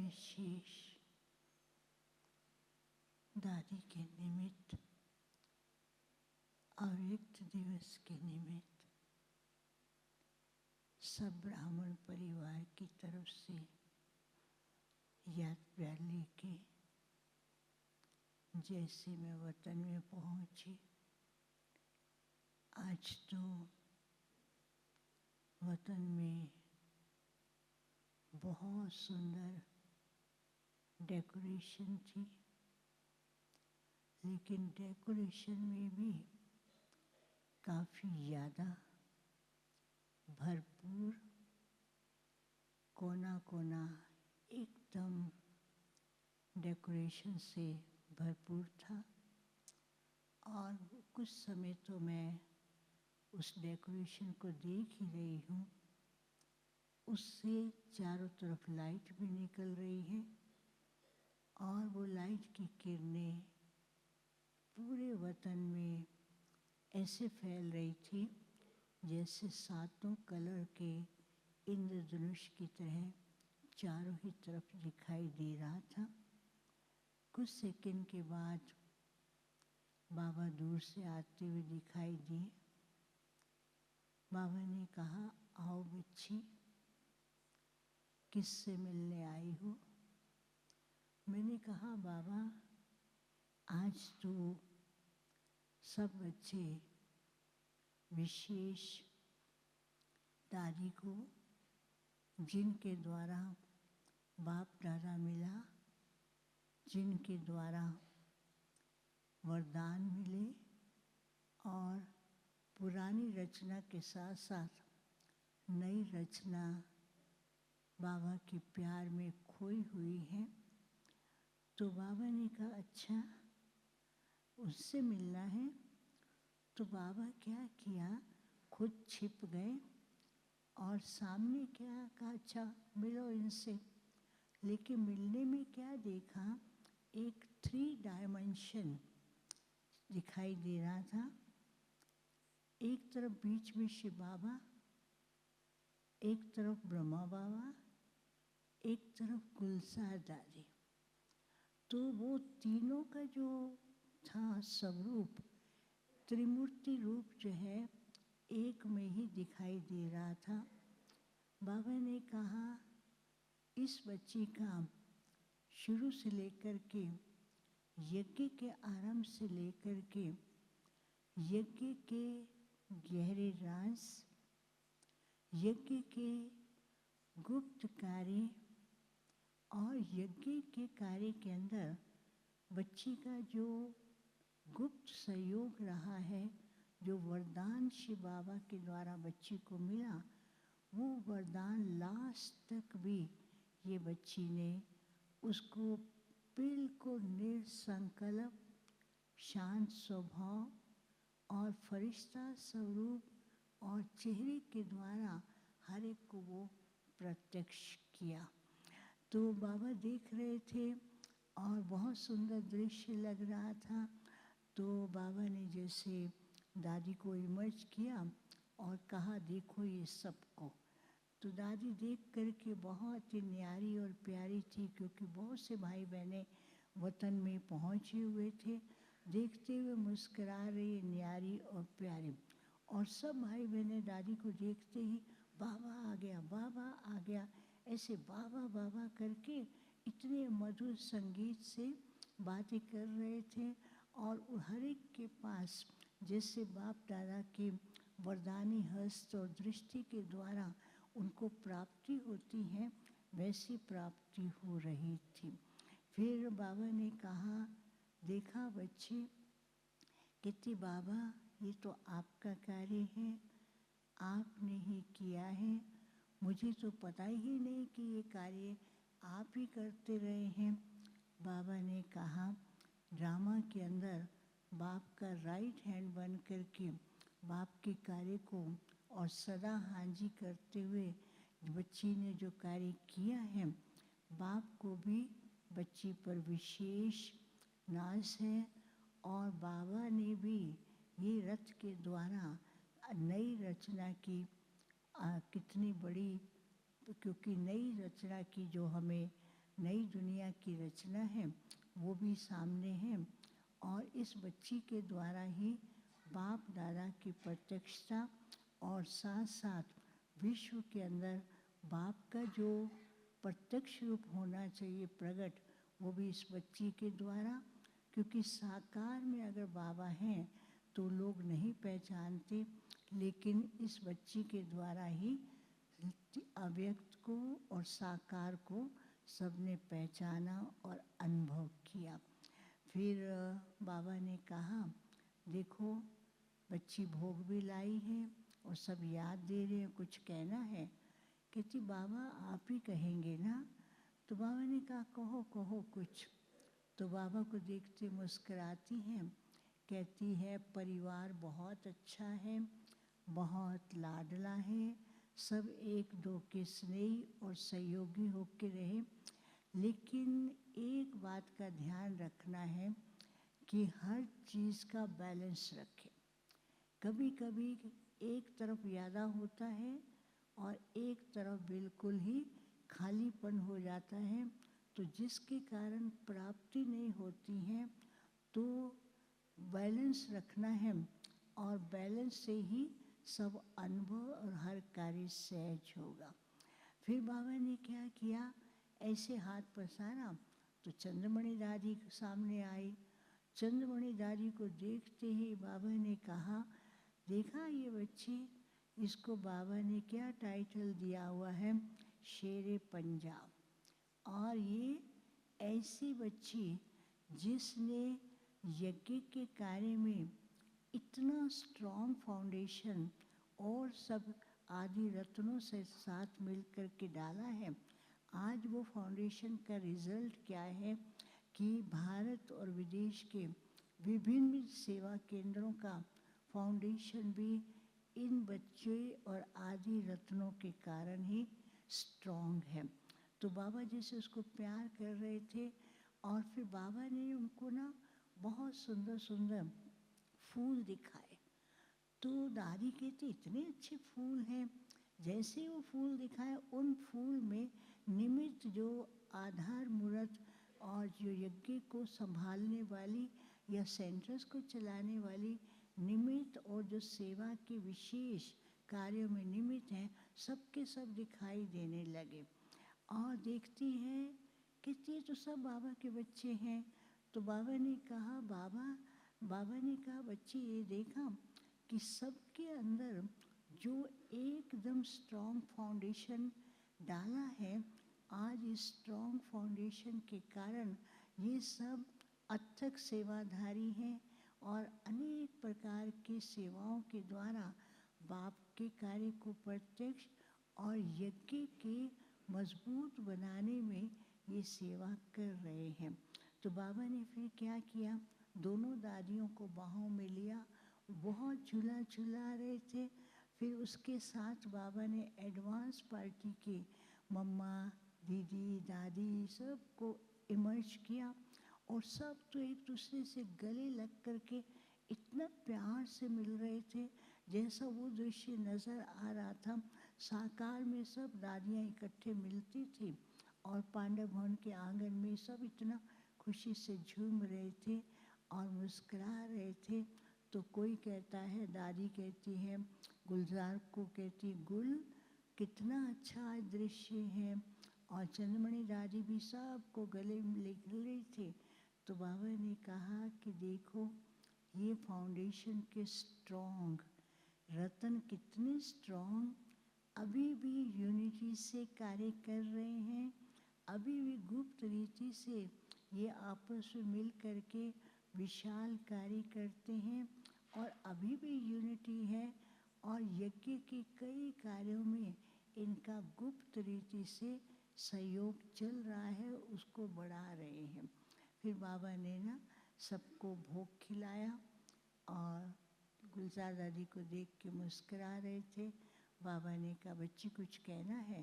विशेष दादी के निमित्त अव्यक्त दिवस के निमित्त सब ब्राह्मण परिवार की तरफ से याद प्यार लेके जैसे मैं वतन में पहुंची, आज तो वतन में बहुत सुंदर डेकोरेशन थी, लेकिन डेकोरेशन में भी काफ़ी ज़्यादा भरपूर, कोना कोना एकदम डेकोरेशन से भरपूर था। और कुछ समय तो मैं उस डेकोरेशन को देख ही रही हूँ, उससे चारों तरफ लाइट भी निकल रही है और वो लाइट की किरणें पूरे वतन में ऐसे फैल रही थी जैसे सातों कलर के इंद्रधनुष की तरह चारों ही तरफ दिखाई दे रहा था। कुछ सेकंड के बाद बाबा दूर से आते हुए दिखाई दिए। बाबा ने कहा, आओ बच्ची, किससे मिलने आई हो? मैंने कहा, बाबा आज तो सब बच्चे विशेष दादी को, जिनके द्वारा बाप दादा मिला, जिनके द्वारा वरदान मिले और पुरानी रचना के साथ साथ नई रचना बाबा के प्यार में खोई हुई है। तो बाबा ने कहा, अच्छा उससे मिलना है। तो बाबा क्या किया, खुद छिप गए और सामने क्या कहा, अच्छा मिलो इनसे। लेकिन मिलने में क्या देखा, एक 3 डायमेंशन दिखाई दे रहा था। एक तरफ बीच में शिव बाबा, एक तरफ ब्रह्मा बाबा, एक तरफ गुलजार दादी। तो वो तीनों का जो था स्वरूप, त्रिमूर्ति रूप जो है, एक में ही दिखाई दे रहा था। बाबा ने कहा, इस बच्ची का शुरू से लेकर के यज्ञ के आरंभ से लेकर के यज्ञ के गहरे राज, यज्ञ के गुप्त कार्य और यज्ञ के कार्य के अंदर बच्ची का जो गुप्त सहयोग रहा है, जो वरदान शिव बाबा के द्वारा बच्ची को मिला, वो वरदान लास्ट तक भी ये बच्ची ने उसको बिल्कुल निसंकल्प, शांत स्वभाव और फरिश्ता स्वरूप और चेहरे के द्वारा हर एक को वो प्रत्यक्ष किया। तो बाबा देख रहे थे और बहुत सुंदर दृश्य लग रहा था। तो बाबा ने जैसे दादी को इमर्ज किया और कहा, देखो ये सबको। तो दादी देख करके बहुत ही न्यारी और प्यारी थी, क्योंकि बहुत से भाई बहनें वतन में पहुँचे हुए थे। देखते हुए मुस्करा रही, न्यारी और प्यारी, और सब भाई बहनें दादी को देखते ही बाबा आ गया, बाबा आ गया, ऐसे बाबा बाबा करके इतने मधुर संगीत से बातें कर रहे थे। और हर एक के पास जैसे बाप दादा के वरदानी हस्त और दृष्टि के द्वारा उनको प्राप्ति होती है, वैसी प्राप्ति हो रही थी। फिर बाबा ने कहा, देखा बच्चे, कहती बाबा ये तो आपका कार्य है, आपने ही किया है, मुझे तो पता ही नहीं कि ये कार्य आप ही करते रहे हैं। बाबा ने कहा, ड्रामा के अंदर बाप का राइट हैंड बन करके बाप के कार्य को और सदा हांजी करते हुए बच्ची ने जो कार्य किया है, बाप को भी बच्ची पर विशेष नाज है। और बाबा ने भी ये रथ के द्वारा नई रचना की, कितनी बड़ी, क्योंकि नई रचना की जो हमें नई दुनिया की रचना है वो भी सामने है। और इस बच्ची के द्वारा ही बाप दादा की प्रत्यक्षता और साथ साथ विश्व के अंदर बाप का जो प्रत्यक्ष रूप होना चाहिए प्रकट, वो भी इस बच्ची के द्वारा। क्योंकि साकार में अगर बाबा हैं तो लोग नहीं पहचानते, लेकिन इस बच्ची के द्वारा ही अव्यक्त को और साकार को सबने पहचाना और अनुभव किया। फिर बाबा ने कहा, देखो बच्ची भोग भी लाई है और सब याद दे रहे हैं, कुछ कहना है? कहती बाबा आप ही कहेंगे ना। तो बाबा ने कहा कहो कहो कुछ। तो बाबा को देखते मुस्कुराती हैं, कहती है परिवार बहुत अच्छा है, बहुत लाडला है, सब एक दो के स्नेही और सहयोगी होकर रहे, लेकिन एक बात का ध्यान रखना है कि हर चीज़ का बैलेंस रखें। कभी कभी एक तरफ ज़्यादा होता है और एक तरफ बिल्कुल ही खालीपन हो जाता है, तो जिसके कारण प्राप्ति नहीं होती है। तो बैलेंस रखना है और बैलेंस से ही सब अनुभव और हर कार्य सहज होगा। फिर बाबा ने क्या किया, ऐसे हाथ पसारा तो चंद्रमणि दादी सामने आई। चंद्रमणि दादी को देखते ही बाबा ने कहा, देखा ये बच्ची, इसको बाबा ने क्या टाइटल दिया हुआ है, शेरे पंजाब। और ये ऐसी बच्ची जिसने यज्ञ के कार्य में इतना स्ट्रॉन्ग फाउंडेशन और सब आदि रत्नों से साथ मिलकर के डाला है। आज वो फाउंडेशन का रिजल्ट क्या है कि भारत और विदेश के विभिन्न सेवा केंद्रों का फाउंडेशन भी इन बच्चे और आदि रत्नों के कारण ही स्ट्रॉन्ग है। तो बाबा जैसे उसको प्यार कर रहे थे, और फिर बाबा ने उनको ना बहुत सुंदर सुंदर फूल दिखाए। तो दादी कहती इतने अच्छे फूल हैं। जैसे वो फूल दिखाए, उन फूल में निमित्त जो आधार मूर्त और जो यज्ञ को संभालने वाली या सेंटर्स को चलाने वाली निमित्त और जो सेवा के विशेष कार्यों में निमित्त हैं, सबके सब दिखाई देने लगे। और देखती है कि तो सब बाबा के बच्चे हैं। तो बाबा ने कहा बाबा ने कहा बच्चे ये देखा कि सबके अंदर जो एकदम स्ट्रॉन्ग फाउंडेशन डाला है, आज इस स्ट्रॉन्ग फाउंडेशन के कारण ये सब अथक सेवाधारी हैं और अनेक प्रकार की सेवाओं के द्वारा बाप के कार्य को प्रत्यक्ष और यज्ञ के मजबूत बनाने में ये सेवा कर रहे हैं। तो बाबा ने फिर क्या किया, दोनों दादियों को बाहों में लिया, बहुत झूला झुला रहे थे। फिर उसके साथ बाबा ने एडवांस पार्टी के मम्मा दीदी दादी सबको इमर्ज किया, और सब तो एक दूसरे से गले लग कर के इतना प्यार से मिल रहे थे, जैसा वो दृश्य नज़र आ रहा था। साकार में सब दादियाँ इकट्ठे मिलती थी और पांडव भवन के आंगन में सब इतना खुशी से झूम रहे थे और मुस्कुरा रहे थे। तो कोई कहता है, दादी कहती है गुलजार को, कहती गुल कितना अच्छा दृश्य है। और चंद्रमणि दादी भी सबको गले में ले रही थी। तो बाबा ने कहा कि देखो ये फाउंडेशन के स्ट्रॉन्ग रतन कितने स्ट्रॉन्ग, अभी भी यूनिटी से कार्य कर रहे हैं, अभी भी गुप्त रीति से ये आपस में मिल करके विशाल कार्य करते हैं, और अभी भी यूनिटी है, और यज्ञ के कई कार्यों में इनका गुप्त रीति से सहयोग चल रहा है, उसको बढ़ा रहे हैं। फिर बाबा ने ना सबको भोग खिलाया और गुलजार दादी को देख के मुस्कुरा रहे थे। बाबा ने कहा बच्ची कुछ कहना है?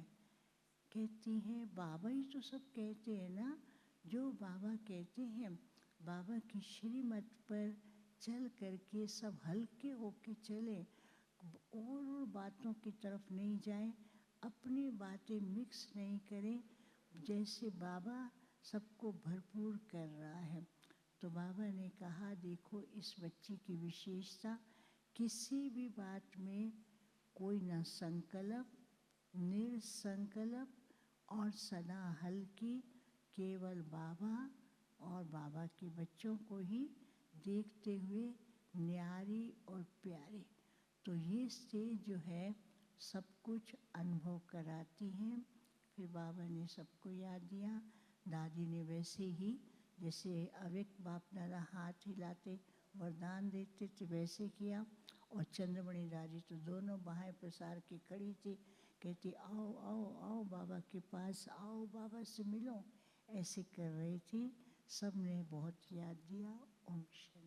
कहती हैं बाबा ही तो सब कहते हैं ना, जो बाबा कहते हैं बाबा की श्रीमत पर चल करके सब हल्के होके चले, और बातों की तरफ नहीं जाए, अपनी बातें मिक्स नहीं करें, जैसे बाबा सबको भरपूर कर रहा है। तो बाबा ने कहा देखो इस बच्ची की विशेषता, किसी भी बात में कोई न संकल्प, निरसंकल्प और सदा हल्की, केवल बाबा और बाबा के बच्चों को ही देखते हुए न्यारी और प्यारी। तो ये स्टेज जो है सब कुछ अनुभव कराती है। फिर बाबा ने सबको याद दिया। दादी ने वैसे ही जैसे अव्यक्त बाप दादा हाथ हिलाते वरदान देते थे वैसे किया। और चंद्रमणि दादी तो दोनों बाहें प्रसार के खड़ी थी, कहती आओ आओ आओ बाबा के पास आओ, बाबा से मिलो, ऐसे कर रही थी। सब ने बहुत याद दिया। ओम शांति।